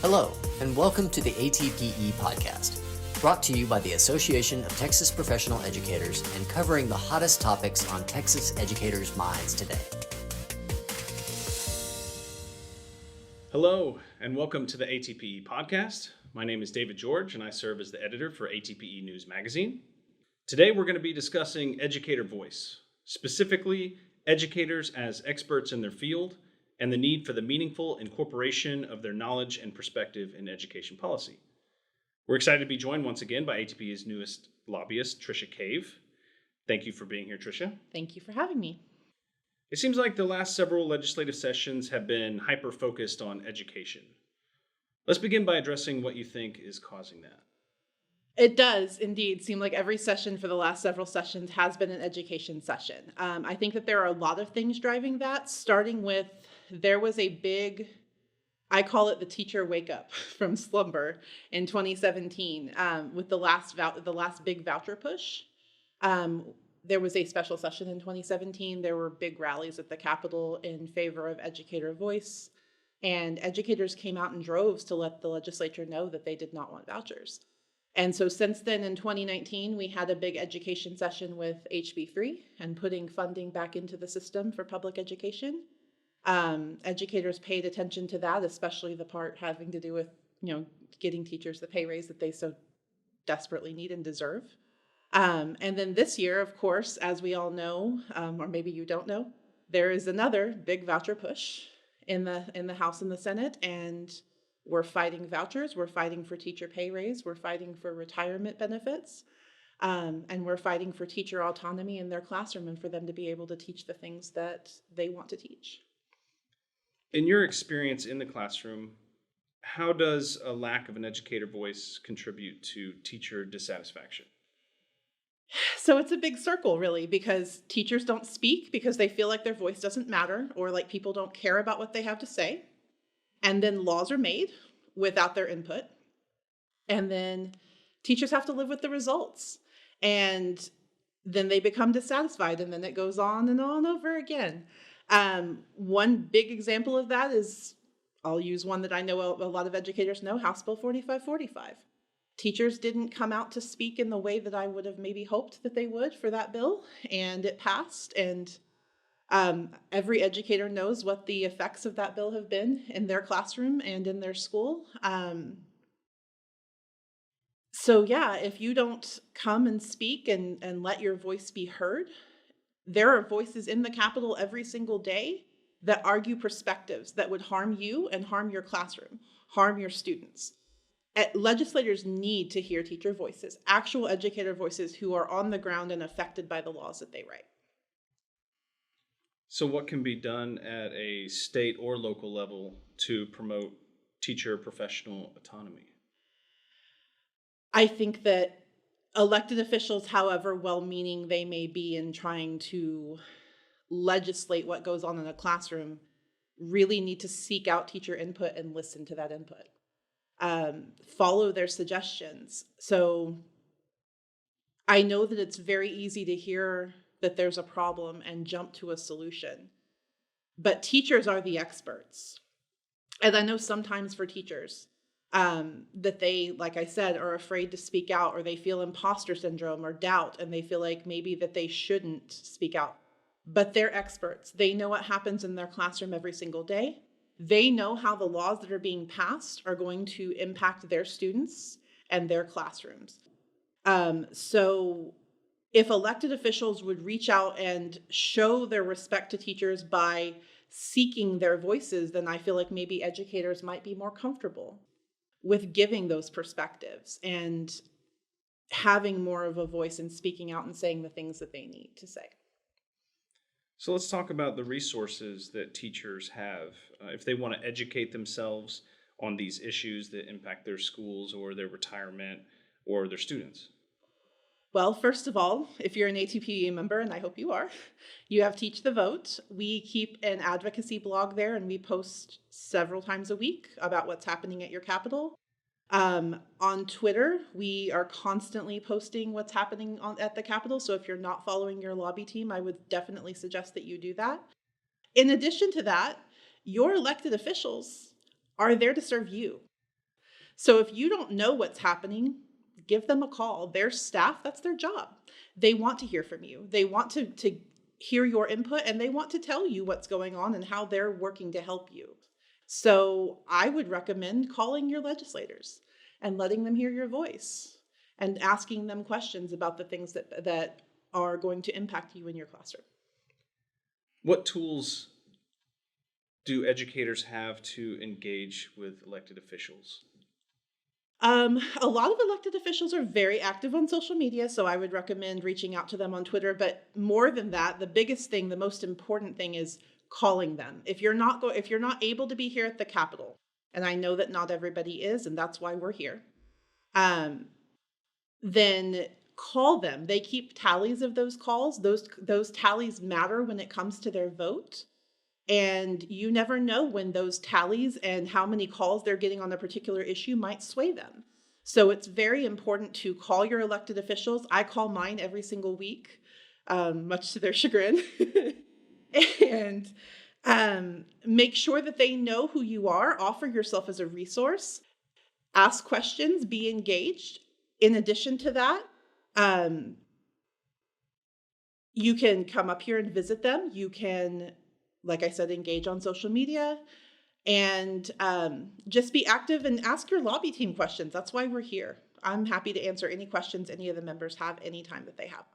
Hello, and welcome to the ATPE Podcast, brought to you by the Association of Texas Professional Educators and covering the hottest topics on Texas educators' minds today. Hello, and welcome to the ATPE Podcast. My name is David George, and I serve as the editor for ATPE News Magazine. Today, we're going to be discussing educator voice, specifically educators as experts in their field, and the need for the meaningful incorporation of their knowledge and perspective in education policy. We're excited to be joined once again by ATPE's newest lobbyist, Tricia Cave. Thank you for being here, Tricia. Thank you for having me. It seems like the last several legislative sessions have been hyper-focused on education. Let's begin by addressing what you think is causing that. It does indeed seem like every session for the last several sessions has been an education session. I think that there are a lot of things driving that, starting with there was a big, I call it the teacher wake up from slumber in 2017 with the last big voucher push. There was a special session in 2017. There were big rallies at the Capitol in favor of educator voice, and educators came out in droves to let the legislature know that they did not want vouchers. And so since then, in 2019, we had a big education session with HB 3 and putting funding back into the system for public education. Educators paid attention to that, especially the part having to do with, getting teachers the pay raise that they so desperately need and deserve. And then this year, of course, as we all know, or maybe you don't know, there is another big voucher push in the House and the Senate, and we're fighting vouchers, we're fighting for teacher pay raise, we're fighting for retirement benefits, and we're fighting for teacher autonomy in their classroom and for them to be able to teach the things that they want to teach. In your experience in the classroom, how does a lack of an educator voice contribute to teacher dissatisfaction? So it's a big circle, really, because teachers don't speak because they feel like their voice doesn't matter or like people don't care about what they have to say. And then laws are made without their input. And then teachers have to live with the results. And then they become dissatisfied, and then it goes on and on over again. One big example of that is, I'll use one that I know a lot of educators know, House Bill 4545. Teachers didn't come out to speak in the way that I would have maybe hoped that they would for that bill, and it passed. And every educator knows what the effects of that bill have been in their classroom and in their school. So yeah, if you don't come and speak and let your voice be heard, there are voices in the Capitol every single day that argue perspectives that would harm you and harm your classroom, harm your students. Legislators need to hear teacher voices, actual educator voices who are on the ground and affected by the laws that they write. So what can be done at a state or local level to promote teacher professional autonomy? I think that elected officials, however well-meaning they may be in trying to legislate what goes on in a classroom, really need to seek out teacher input and listen to that input. Follow their suggestions. So I know that it's very easy to hear that there's a problem and jump to a solution, but teachers are the experts. And I know sometimes for teachers that they, like I said, are afraid to speak out, or they feel imposter syndrome or doubt, and they feel like maybe that they shouldn't speak out. But they're experts. They know what happens in their classroom every single day. They know how the laws that are being passed are going to impact their students and their classrooms. So if elected officials would reach out and show their respect to teachers by seeking their voices, then I feel like maybe educators might be more comfortable with giving those perspectives and having more of a voice and speaking out and saying the things that they need to say. So let's talk about the resources that teachers have if they want to educate themselves on these issues that impact their schools or their retirement or their students. Well, first of all, if you're an ATPE member, and I hope you are, you have Teach the Vote. We keep an advocacy blog there, and we post several times a week about what's happening at your Capitol. On Twitter, we are constantly posting what's happening at the Capitol. So if you're not following your lobby team, I would definitely suggest that you do that. In addition to that, your elected officials are there to serve you. So if you don't know what's happening, give them a call. Their staff, that's their job. They want to hear from you. They want to hear your input, and they want to tell you what's going on and how they're working to help you. So I would recommend calling your legislators and letting them hear your voice and asking them questions about the things that are going to impact you in your classroom. What tools do educators have to engage with elected officials? A lot of elected officials are very active on social media, so I would recommend reaching out to them on Twitter. But more than that, the biggest thing, the most important thing is calling them. If you're not able to be here at the Capitol, and I know that not everybody is, and that's why we're here, then call them. They keep tallies of those calls. Those tallies matter when it comes to their vote. And you never know when those tallies and how many calls they're getting on a particular issue might sway them. So it's very important to call your elected officials. I call mine every single week, much to their chagrin. And make sure that they know who you are. Offer yourself as a resource. Ask questions. Be engaged. In addition to that, you can come up here and visit them. You can, like I said, engage on social media, and just be active and ask your lobby team questions. That's why we're here. I'm happy to answer any questions any of the members have anytime that they have.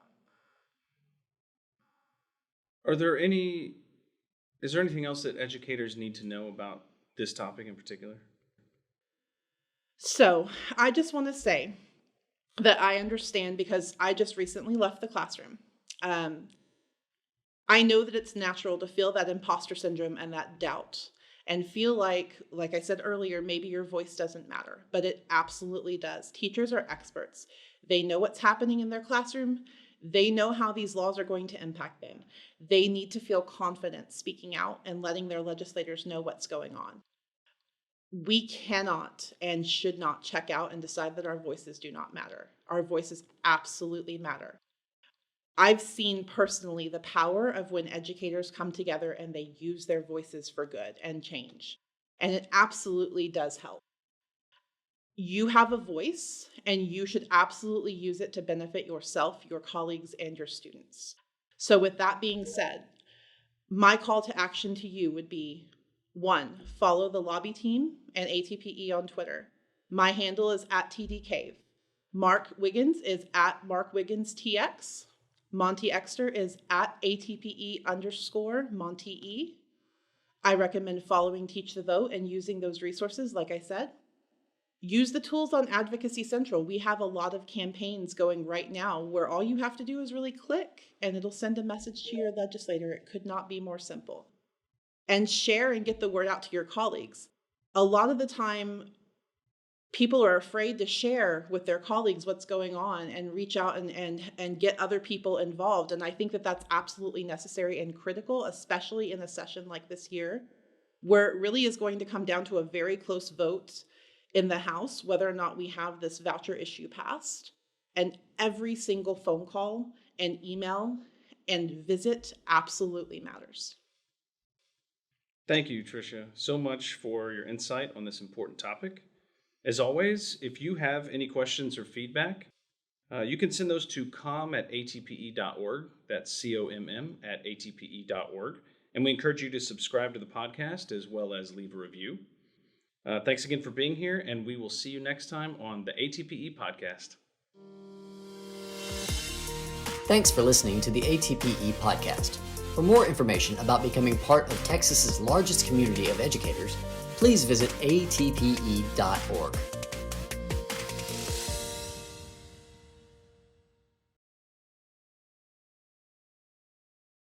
Is there anything else that educators need to know about this topic in particular? So I just want to say that I understand, because I just recently left the classroom. I know that it's natural to feel that imposter syndrome and that doubt and feel like I said earlier, maybe your voice doesn't matter, but it absolutely does. Teachers are experts. They know what's happening in their classroom. They know how these laws are going to impact them. They need to feel confident speaking out and letting their legislators know what's going on. We cannot and should not check out and decide that our voices do not matter. Our voices absolutely matter. I've seen personally the power of when educators come together and they use their voices for good and change. And it absolutely does help. You have a voice, and you should absolutely use it to benefit yourself, your colleagues, and your students. So with that being said, my call to action to you would be, 1, follow the lobby team and ATPE on Twitter. My handle is @TDCave. Mark Wiggins is @MarkWigginsTX. Monty Exter is @ATPE_MontyE. I recommend following Teach the Vote and using those resources, like I said. Use the tools on Advocacy Central. We have a lot of campaigns going right now where all you have to do is really click and it'll send a message to your legislator. It could not be more simple. And share and get the word out to your colleagues. A lot of the time, people are afraid to share with their colleagues what's going on and reach out and get other people involved. And I think that that's absolutely necessary and critical, especially in a session like this year, where it really is going to come down to a very close vote in the House, whether or not we have this voucher issue passed. And every single phone call and email and visit absolutely matters. Thank you, Tricia, so much for your insight on this important topic. As always, if you have any questions or feedback, you can send those to comm@atpe.org. That's COMM@atpe.org. And we encourage you to subscribe to the podcast as well as leave a review. Thanks again for being here, and we will see you next time on the ATPE Podcast. Thanks for listening to the ATPE Podcast. For more information about becoming part of Texas's largest community of educators, please visit atpe.org.